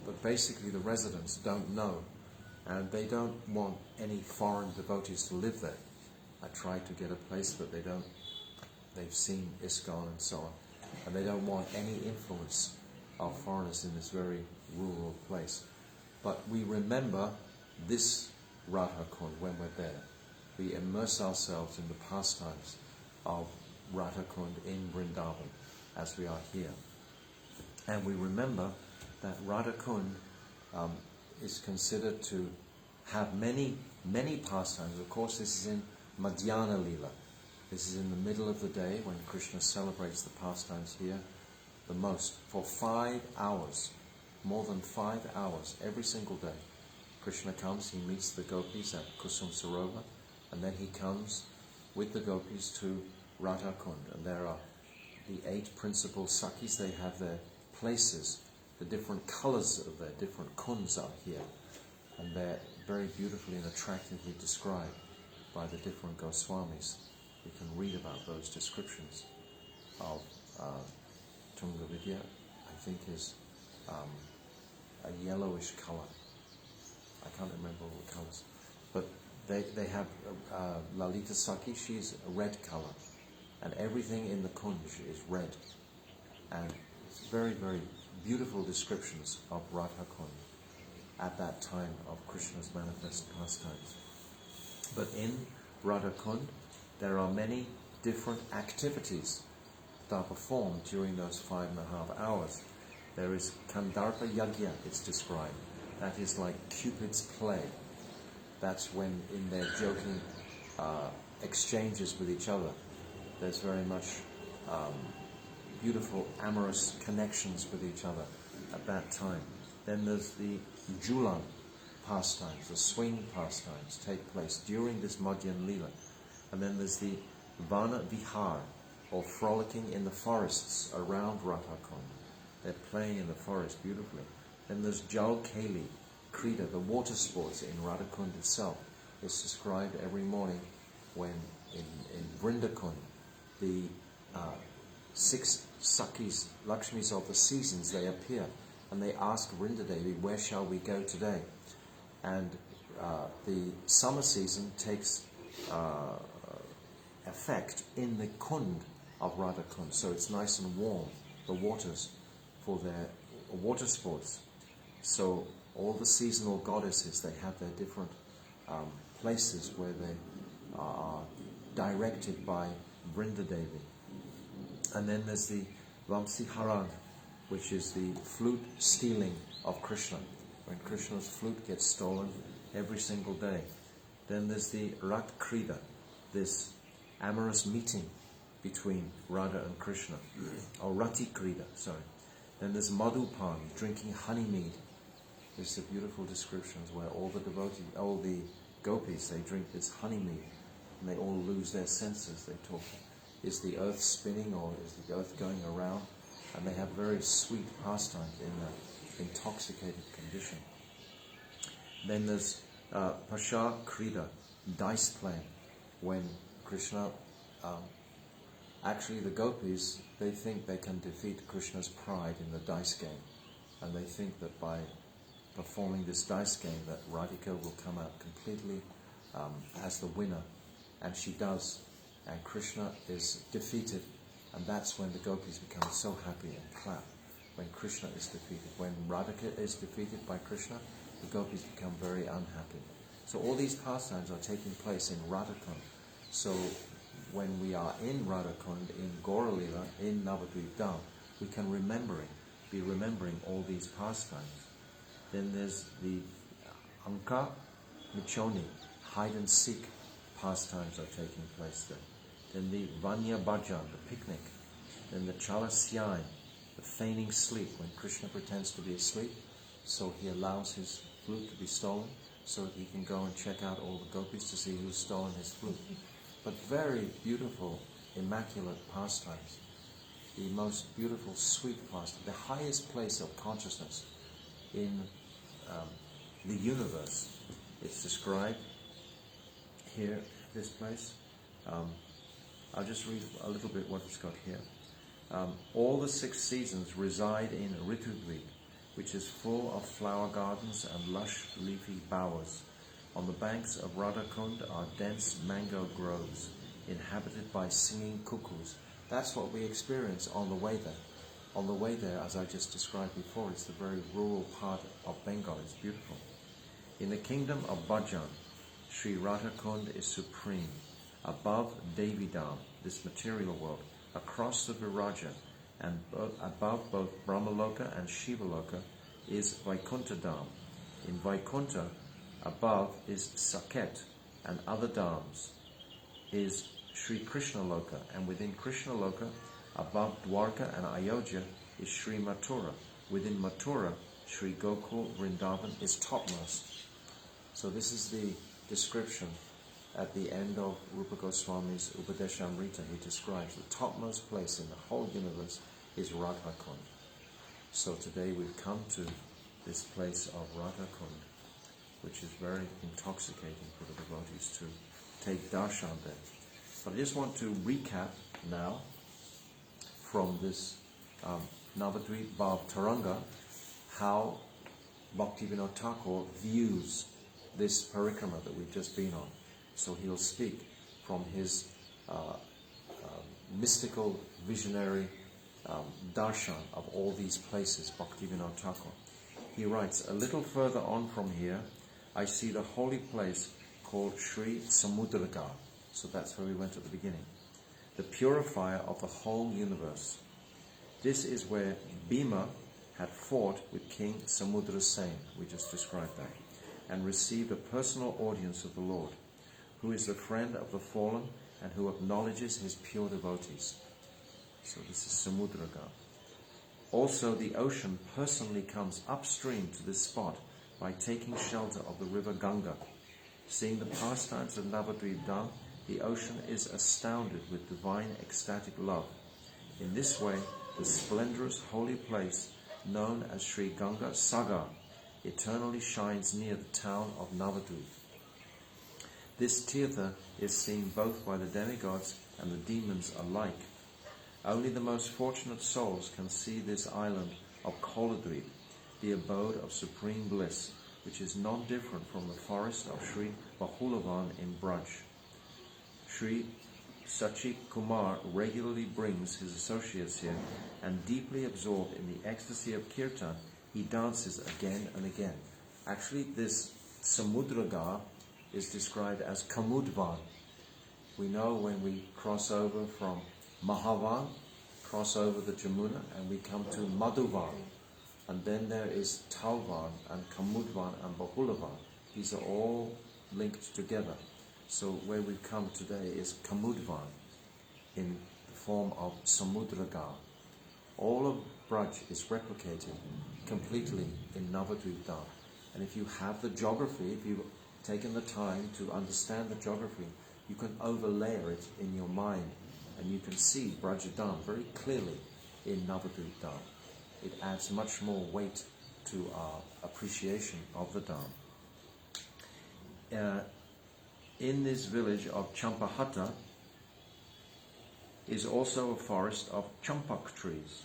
A: But basically the residents don't know, and they don't want any foreign devotees to live there. I tried to get a place that they've seen ISKCON and so on, and they don't want any influence of foreigners in this very rural place. But we remember this Radha Kund when we're there. We immerse ourselves in the pastimes of Radha Kund in Vrindavan as we are here. And we remember that Radha Kund is considered to have many, many pastimes. Of course, this is in Madhyana Leela. This is in the middle of the day when Krishna celebrates the pastimes here the most. For 5 hours, more than 5 hours, every single day, Krishna comes, he meets the gopis at Kusum Sarovar, and then he comes with the gopis to Radha Kund. And there are the 8 principal Sakhis. They have their places. The different colours of their different kunds are here, and they're very beautifully and attractively described by the different Goswamis. You can read about those descriptions of Tunga Vidya. I think is a yellowish colour. I can't remember all the colours, but they have Lalita Sakhi. She's a red colour, and everything in the kunj is red, and it's very, very beautiful descriptions of Radha Kund at that time of Krishna's manifest pastimes. But in Radha Kund, there are many different activities that are performed during those 5.5 hours. There is Kandarpa Yagya, it's described. That is like Cupid's play. That's when in their joking exchanges with each other, there's very much beautiful amorous connections with each other at that time. Then there's the Julan pastimes, the swing pastimes take place during this Madhyan Leela. And then there's the Vana Vihar, or frolicking in the forests around Radha Kund. They're playing in the forest beautifully. Then there's Jal Keli, Krida, the water sports in Radha Kund itself. It's described every morning when in Vrindakund, the 6 Sakhis, Lakshmis of the seasons, they appear and they ask Vrindadevi, where shall we go today? And the summer season takes effect in the Kund of Radha Kund, so it's nice and warm, the waters, for their water sports. So all the seasonal goddesses, they have their different places where they are directed by Vrindadevi. And then there's the Vamsi Haran, which is the flute stealing of Krishna, when Krishna's flute gets stolen every single day. Then there's the Rat Krida, this amorous meeting between Radha and Krishna, or Rati Krida, sorry. Then there's Madhupan, drinking honey mead. There's the beautiful descriptions where all the devotees, all the gopis, they drink this honey mead, and they all lose their senses. They talk, is the earth spinning or is the earth going around? And they have very sweet pastimes in that intoxicated condition. Then there's Pasha Krida, dice playing, when Krishna, actually the gopis, they think they can defeat Krishna's pride in the dice game. And they think that by performing this dice game that Radhika will come out completely as the winner. And she does. And Krishna is defeated. And that's when the gopis become so happy and clap. When Krishna is defeated. When Radhika is defeated by Krishna, the gopis become very unhappy. So all these pastimes are taking place in Radha Kund. So when we are in Radha Kund, in Gaura Leela, in Navadvip Dham, we can be remembering all these pastimes. Then there's the Anka Michoni, hide and seek pastimes are taking place there. then the Vanya Bhajan, the picnic, then the Chalasyai, the feigning sleep, when Krishna pretends to be asleep, so he allows his flute to be stolen, so that he can go and check out all the gopis to see who's stolen his flute. But very beautiful, immaculate pastimes. The most beautiful, sweet pastime, the highest place of consciousness in the universe. It's described here, this place. I'll just read a little bit what it's got here. All the 6 seasons reside in Rtudvipa, which is full of flower gardens and lush leafy bowers. On the banks of Radhakund are dense mango groves, inhabited by singing cuckoos. That's what we experience on the way there. On the way there, as I just described before, it's the very rural part of Bengal. It's beautiful. In the kingdom of Bhajan, Sri Radhakund is supreme. Above Devidam, this material world, across the Viraja, and above both Brahmaloka and Shivaloka is Vaikuntha Dham. In Vaikuntha, above is Saket and other dhams, is Sri Krishna Loka, and within Krishna Loka, above Dwarka and Ayodhya, is Sri Mathura. Within Mathura, Sri Gokul Vrindavan is topmost. So this is the description at the end of Rupa Goswami's Upadeshamrita. He describes the topmost place in the whole universe is Radhakund. So today we've come to this place of Radhakund, which is very intoxicating for the devotees to take darshan there. But I just want to recap now from this Navadvip Bhav Taranga how Bhaktivinoda Thakur views this parikrama that we've just been on. So he'll speak from his mystical, visionary darshan of all these places, Bhaktivinoda Thakur. He writes, a little further on from here, I see the holy place called Sri Samudraga. So that's where we went at the beginning. The purifier of the whole universe. This is where Bhima had fought with King Samudra Sen, we just described that, and received a personal audience of the Lord, who is the friend of the fallen and who acknowledges his pure devotees. So this is Samudraga. Also the ocean personally comes upstream to this spot by taking shelter of the river Ganga. Seeing the pastimes of Navadvip Dham, the ocean is astounded with divine ecstatic love. In this way, the splendorous holy place known as Sri Ganga Sagar eternally shines near the town of Navadvip. This tirtha is seen both by the demigods and the demons alike. Only the most fortunate souls can see this island of Koladvipa, the abode of supreme bliss, which is not different from the forest of Sri Bahulavan in Braj. Sri Sachit Kumar regularly brings his associates here, and deeply absorbed in the ecstasy of kirtan, he dances again and again. Actually, this Samudraga is described as Kamudvan. We know when we cross over from Mahavan, cross over the Jamuna, and we come to Madhuvan. And then there is Talvan and Kamudvan and Bahulavan. These are all linked together. So where we've come today is Kamudvan in the form of Samudraga. All of Braj is replicated completely in Navadvip Dham. And if you have the geography, if you've taken the time to understand the geography, you can overlayer it in your mind and you can see Brajadam very clearly in Navadvip Dham. It adds much more weight to our appreciation of the Dham. In this village of Champahatta is also a forest of champak trees,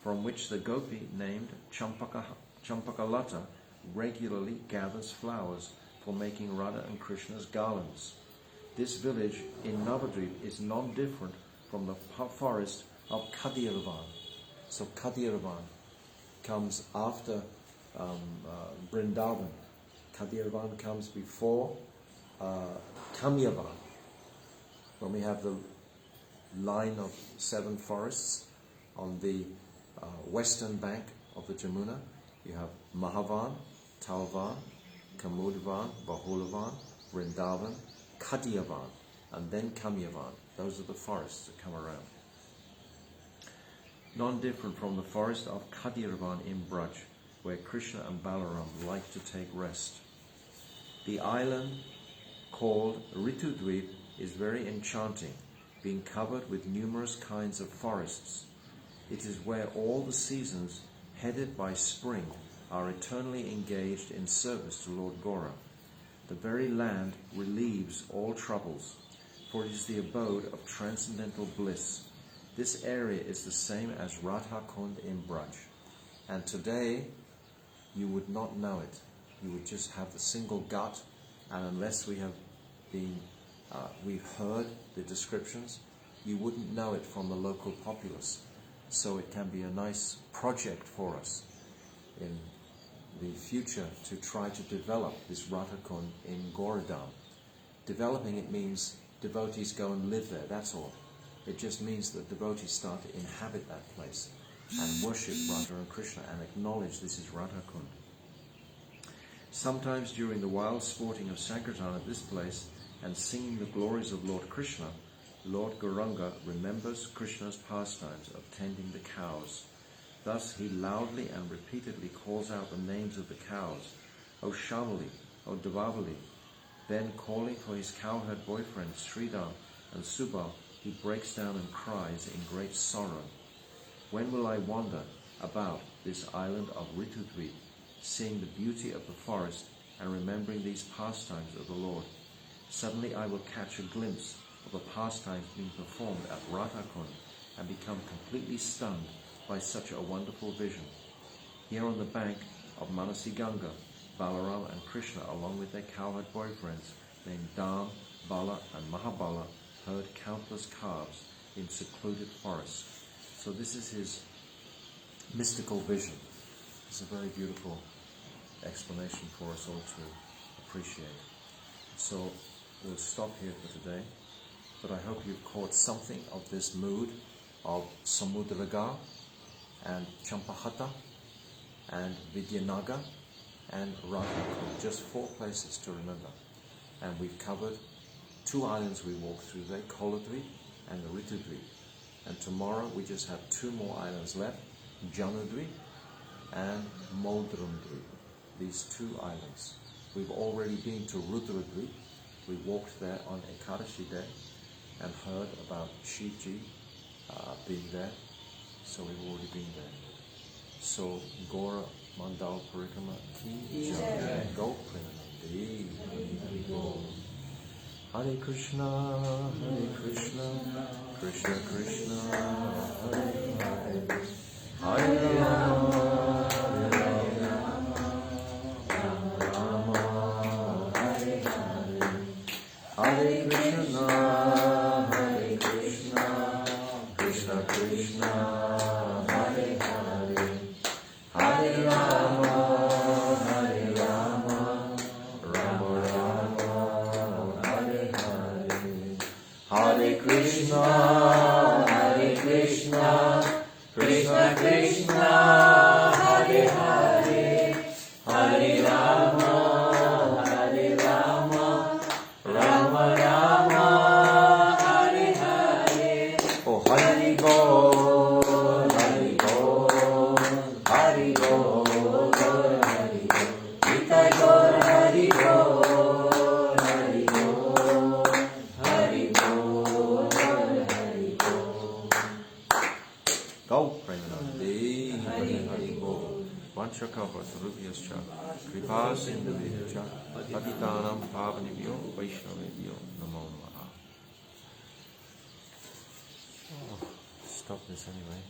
A: from which the gopi named Champakalata regularly gathers flowers for making Radha and Krishna's garlands. This village in Navadvip is not different from the forest of Kadirvan. So Kadirvan comes after Vrindavan. Kadirvan comes before Kamyavan. When we have the line of 7 forests on the western bank of the Jamuna, you have Mahavan, Talvan, Kamudvan, Bahulavan, Vrindavan, Kadiyavan, and then Kamyavan. Those are the forests that come around. Non-different from the forest of Koladvipa in Braj, where Krishna and Balaram like to take rest. The island called Rtudvipa is very enchanting, being covered with numerous kinds of forests. It is where all the seasons, headed by spring, are eternally engaged in service to Lord Gora. The very land relieves all troubles, for it is the abode of transcendental bliss. This area is the same as Radhakund in Braj, and today you would not know it. You would just have the single gut, and unless we've heard the descriptions, you wouldn't know it from the local populace. So it can be a nice project for us in the future to try to develop this Radhakund in Goradam. Developing it means devotees go and live there, that's all. It just means that devotees start to inhabit that place and worship Radha and Krishna and acknowledge this is Radhakund. Sometimes during the wild sporting of Sankirtan at this place and singing the glories of Lord Krishna, Lord Gauranga remembers Krishna's pastimes of tending the cows. Thus he loudly and repeatedly calls out the names of the cows, O Shamali, O Devavali. Then calling for his cowherd boyfriends Sridham and Subal, he breaks down and cries in great sorrow. When will I wander about this island of Rtudvipa, seeing the beauty of the forest and remembering these pastimes of the Lord? Suddenly I will catch a glimpse of the pastimes being performed at Radhakund and become completely stunned by such a wonderful vision. Here on the bank of Manasi Ganga, Balaram and Krishna, along with their cowherd boyfriends named Dam, Bala and Mahabala, herd countless calves in secluded forests. So this is his mystical vision. It's a very beautiful explanation for us all to appreciate. So we'll stop here for today, but I hope you've caught something of this mood of Samudraga and Champahata and Vidyanagar and Radhakund. Just 4 places to remember. And we've covered 2 islands we walked through today, Koladvipa and Rtudvipa. And tomorrow we just have 2 more islands left, Janudvipa and Moldrumdvipa. These 2 islands. We've already been to Rudradvipa. We walked there on Ekadashi day and heard about Shivji being there. So we've already been there. So Gora Mandal Parikrama Ki Jai. Go Premanandi. Hare Krishna, Krishna Krishna, Hare Hare, Hare Rama, Rama, Hare Hare, Hare Krishna, Krishna Krishna, Hare Hare, Hare Rama, Rama Rama, Hare Hare, Hare Krishna, Krishna Krishna, Hare Hare, Hare Rama, Rama Rama, Hare Hare. Oh, Hari Bol, Hari Bol, Hari Bol, Hari Bol, Nitai Gaur Hari Bol, Hari Bol, Hari Bol, Hari Bol. Go, Premanandi, Hari Bol. Vanchakapa Sarubhyascha, Kripa Sindhuvyacha, Patitanam Pavanibhyo, Vaishnavibhyo, Namo Namaha. Stop this anyway.